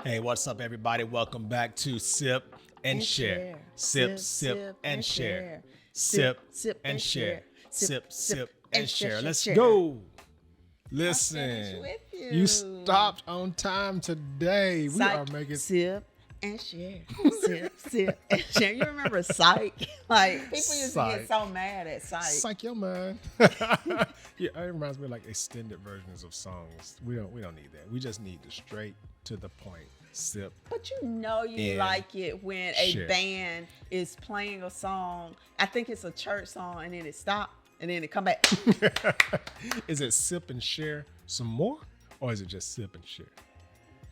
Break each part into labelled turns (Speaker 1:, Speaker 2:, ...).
Speaker 1: Hey, what's up, everybody? Welcome back to Sip and Share. Sip and share. Sip and share. Sip and share. Let's go. Listen,
Speaker 2: with you.
Speaker 1: you stopped on time today. We are making
Speaker 2: sip and share. Sip and share. You remember Psych? Like people used to get so mad at
Speaker 1: Psych your mind. Yeah, it reminds me of like extended versions of songs. We don't need that. We just need the straight to the point. Sip.
Speaker 2: But you know you
Speaker 1: and
Speaker 2: like it when a
Speaker 1: share.
Speaker 2: band is playing a song. I think it's a church song, and then it stops, and then it come back.
Speaker 1: Is it sip and share some more, or is it just sip and share?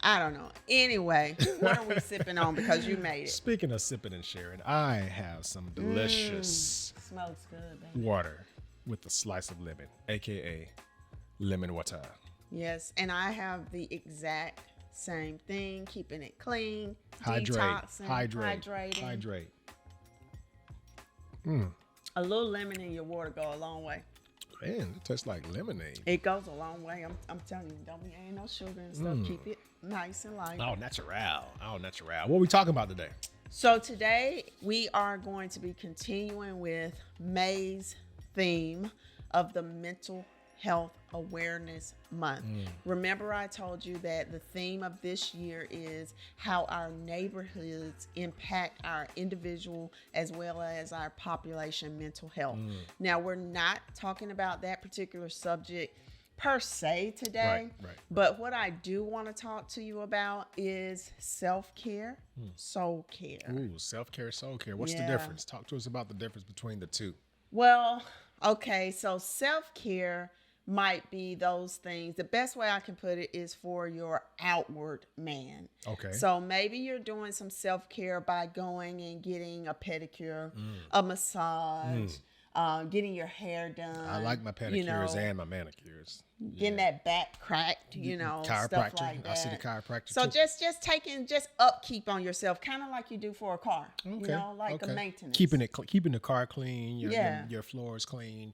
Speaker 2: I don't know. Anyway, what are we sipping on? Because you made it.
Speaker 1: Speaking of sipping and sharing, I have some delicious
Speaker 2: Smells good, baby.
Speaker 1: water with a slice of lemon, aka lemon water.
Speaker 2: Yes, and I have the exact same thing, keeping it clean,
Speaker 1: Hydrate.
Speaker 2: hydrating. A little lemon in your water go a long way.
Speaker 1: Man, it tastes like lemonade.
Speaker 2: It goes a long way. I'm telling you, ain't no sugar and stuff. Keep it nice and light.
Speaker 1: Oh, natural. What are we talking about today?
Speaker 2: So today we are going to be continuing with May's theme of the Mental Health Awareness Month. Remember, I told you that the theme of this year is how our neighborhoods impact our individual as well as our population mental health. Now, we're not talking about that particular subject per se today,
Speaker 1: Right.
Speaker 2: but what I do want to talk to you about is self-care, soul care.
Speaker 1: Ooh, self-care, soul care. What's the
Speaker 2: Yeah.
Speaker 1: difference? Talk to us about the difference between the two.
Speaker 2: Well, okay, so self-care might be those things. The best way I can put it is for your outward man.
Speaker 1: Okay.
Speaker 2: So maybe you're doing some self-care by going and getting a pedicure, a massage, getting your hair done.
Speaker 1: I like my pedicures and my manicures.
Speaker 2: Getting that back cracked, stuff
Speaker 1: Chiropractor.
Speaker 2: like that.
Speaker 1: I see the chiropractor
Speaker 2: So
Speaker 1: too.
Speaker 2: just taking upkeep on yourself, kind of like you do for a car. Like a maintenance.
Speaker 1: Keeping the car clean,
Speaker 2: Yeah.
Speaker 1: your floors clean,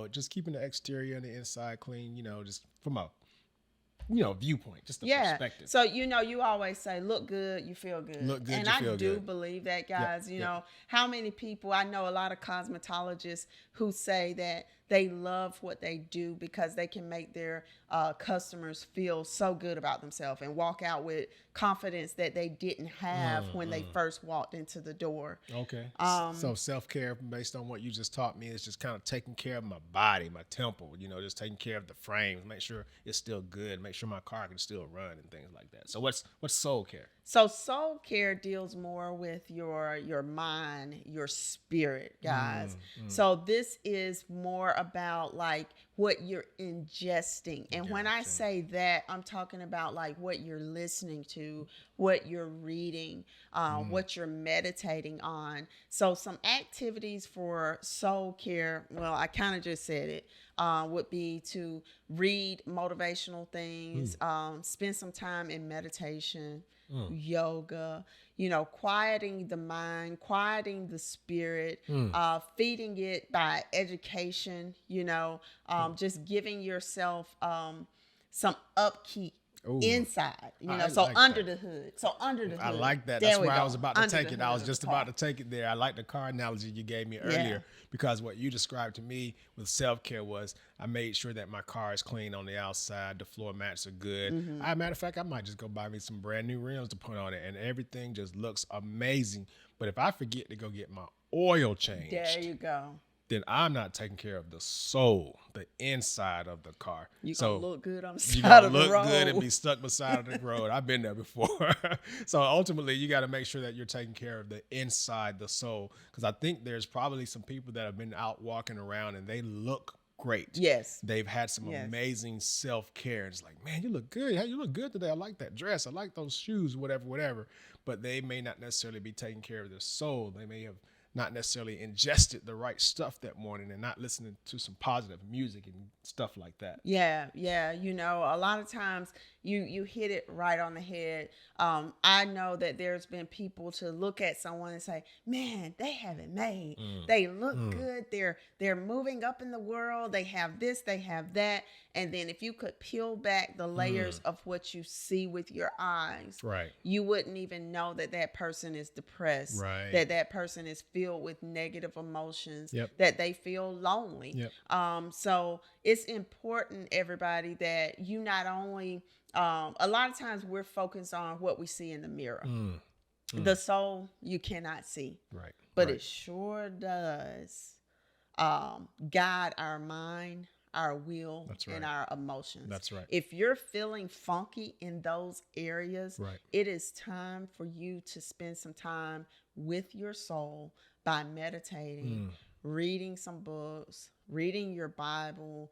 Speaker 1: just keeping the exterior and the inside clean, just from a viewpoint, just a perspective.
Speaker 2: So you always say look good, you feel good.
Speaker 1: Look good,
Speaker 2: and
Speaker 1: you
Speaker 2: I
Speaker 1: feel
Speaker 2: do
Speaker 1: good.
Speaker 2: believe that, guys. How many people, I know a lot of cosmetologists who say that they love what they do because they can make their customers feel so good about themselves and walk out with confidence that they didn't have when they first walked into the door.
Speaker 1: Okay. So self-care, based on what you just taught me, is just kind of taking care of my body, my temple, just taking care of the frames, make sure it's still good, make sure my car can still run and things like that. So what's soul care?
Speaker 2: So soul care deals more with your mind, your spirit, guys. So this is more about like what you're ingesting. And when I say that, I'm talking about like what you're listening to, what you're reading, what you're meditating on. So some activities for soul care, well, I kind of just said it, would be to read motivational things, spend some time in meditation, yoga, quieting the mind, quieting the spirit, feeding it by education, just giving yourself some upkeep inside, so
Speaker 1: like
Speaker 2: under
Speaker 1: that.
Speaker 2: the hood. So under the hood.
Speaker 1: I like that.
Speaker 2: There
Speaker 1: That's
Speaker 2: we
Speaker 1: where I
Speaker 2: go.
Speaker 1: was about to
Speaker 2: Under
Speaker 1: take
Speaker 2: the
Speaker 1: it. I
Speaker 2: hood
Speaker 1: was
Speaker 2: of
Speaker 1: just
Speaker 2: the
Speaker 1: about
Speaker 2: car.
Speaker 1: to take it there. I like the car analogy you gave me earlier because what you described to me with self-care was I made sure that my car is clean on the outside. The floor mats are good. Matter of fact, I might just go buy me some brand new rims to put on it and everything just looks amazing. But if I forget to go get my oil changed,
Speaker 2: There you go.
Speaker 1: then I'm not taking care of the soul, the inside of the car.
Speaker 2: You
Speaker 1: so
Speaker 2: gonna look good on the
Speaker 1: you
Speaker 2: side
Speaker 1: gonna
Speaker 2: of the
Speaker 1: look
Speaker 2: road.
Speaker 1: good and be stuck beside of the road. I've been there before. So ultimately, you got to make sure that you're taking care of the inside, the soul, because I think there's probably some people that have been out walking around and they look great.
Speaker 2: Yes.
Speaker 1: They've had some amazing self-care. It's like, man, you look good. Hey, you look good today. I like that dress. I like those shoes, whatever. But they may not necessarily be taking care of their soul. They may have not necessarily ingested the right stuff that morning and not listening to some positive music and stuff like that.
Speaker 2: Yeah, yeah. You know, a lot of times you hit it right on the head. I know that there's been people to look at someone and say, man, they have it made. They look good. They're moving up in the world. They have this, they have that. And then if you could peel back the layers of what you see with your eyes,
Speaker 1: Right.
Speaker 2: you wouldn't even know that that person is depressed,
Speaker 1: Right.
Speaker 2: that that person is filled with negative emotions,
Speaker 1: Yep.
Speaker 2: that they feel lonely.
Speaker 1: Yep.
Speaker 2: So it's important, everybody, that you not only, a lot of times we're focused on what we see in the mirror. The soul you cannot see,
Speaker 1: Right.
Speaker 2: but
Speaker 1: right.
Speaker 2: it sure does guide our mind, our will,
Speaker 1: That's right.
Speaker 2: and our emotions.
Speaker 1: That's right.
Speaker 2: If you're feeling funky in those areas,
Speaker 1: Right.
Speaker 2: it is time for you to spend some time with your soul by meditating, reading some books, reading your Bible,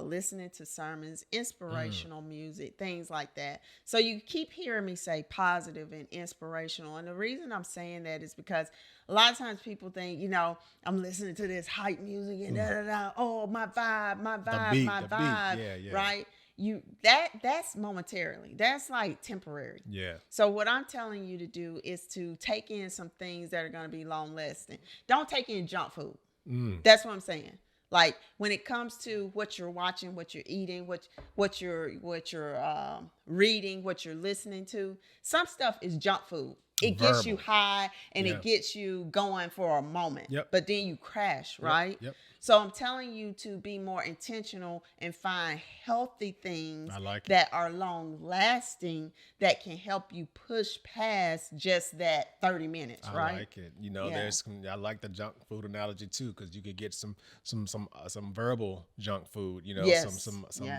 Speaker 2: listening to sermons, inspirational music, things like that. So you keep hearing me say positive and inspirational. And the reason I'm saying that is because a lot of times people think, you know, I'm listening to this hype music and da da da. Oh, my vibe, my
Speaker 1: beat.
Speaker 2: vibe.
Speaker 1: Yeah.
Speaker 2: Right? That's momentarily. That's like temporary.
Speaker 1: Yeah.
Speaker 2: So what I'm telling you to do is to take in some things that are going to be long lasting. Don't take in junk food. That's what I'm saying. Like when it comes to what you're watching, what you're eating, what you're reading, what you're listening to, some stuff is junk food. It gets you high and it gets you going for a moment.
Speaker 1: Yep.
Speaker 2: But then you crash, right?
Speaker 1: Yep.
Speaker 2: So I'm telling you to be more intentional and find healthy things
Speaker 1: like it.
Speaker 2: that are long lasting that can help you push past just that 30 minutes, right?
Speaker 1: I like it. You know, I like the junk food analogy too, because you could get some verbal junk food, you know,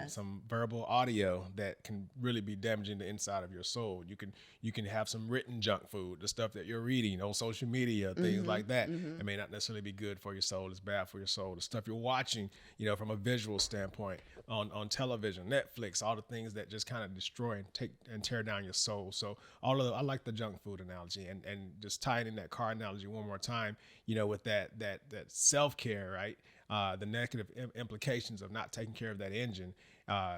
Speaker 1: some verbal audio that can really be damaging the inside of your soul. You can have some written junk food, the stuff that you're reading on social media, things like that. It may not necessarily be good for your soul. It's bad for your soul. The stuff you're watching, you know, from a visual standpoint on television, Netflix, all the things that just kind of destroy and tear down your soul. So I like the junk food analogy and just tying in that car analogy one more time, you know, with that self-care, right? The negative implications of not taking care of that engine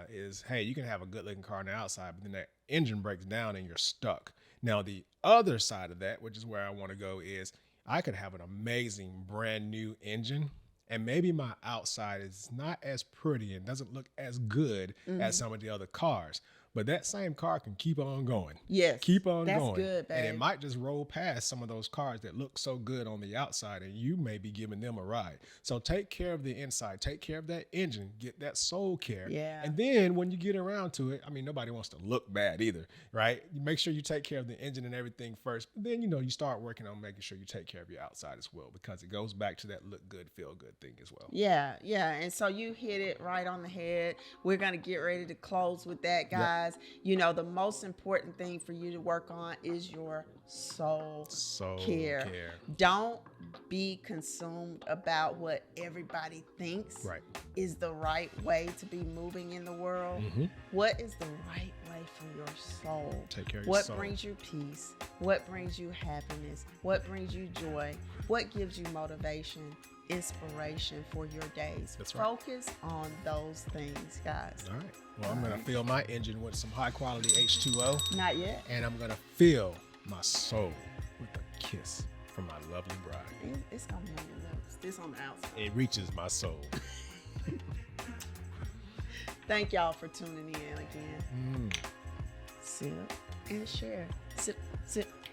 Speaker 1: is, hey, you can have a good looking car on the outside, but then that engine breaks down and you're stuck. Now, the other side of that, which is where I want to go, is I could have an amazing brand new engine and maybe my outside is not as pretty and doesn't look as good as some of the other cars. But that same car can keep on going.
Speaker 2: Yes.
Speaker 1: Keep on
Speaker 2: that's
Speaker 1: going.
Speaker 2: Good, babe.
Speaker 1: And it might just roll past some of those cars that look so good on the outside and you may be giving them a ride. So take care of the inside. Take care of that engine. Get that soul care.
Speaker 2: Yeah.
Speaker 1: And then when you get around to it, I mean, nobody wants to look bad either, right? You make sure you take care of the engine and everything first. But then, you know, you start working on making sure you take care of your outside as well, because it goes back to that look good, feel good thing as well.
Speaker 2: Yeah. And so you hit it right on the head. We're going to get ready to close with that, guys. Yep. You know, the most important thing for you to work on is your soul care. Don't be consumed about what everybody thinks is the right way to be moving in the world. What is the right way for your soul?
Speaker 1: Take care of your
Speaker 2: what
Speaker 1: soul.
Speaker 2: Brings you peace? What brings you happiness? What brings you joy? What gives you motivation, inspiration for your days?
Speaker 1: That's right.
Speaker 2: Focus on those things, guys.
Speaker 1: All right. Well, I'm going to fill my engine with some high quality H2O.
Speaker 2: Not yet.
Speaker 1: And I'm going to fill my soul with a kiss from my lovely bride.
Speaker 2: It's going to be on your lips. This on the outside.
Speaker 1: It reaches my soul.
Speaker 2: Thank y'all for tuning in again. Sip and share. Sip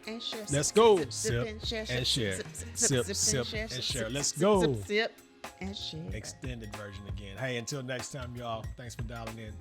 Speaker 2: and share.
Speaker 1: Let's go.
Speaker 2: Sip and share.
Speaker 1: And share. Sip and share. Let's go.
Speaker 2: Sip and share.
Speaker 1: Extended version again. Hey, until next time, y'all. Thanks for dialing in.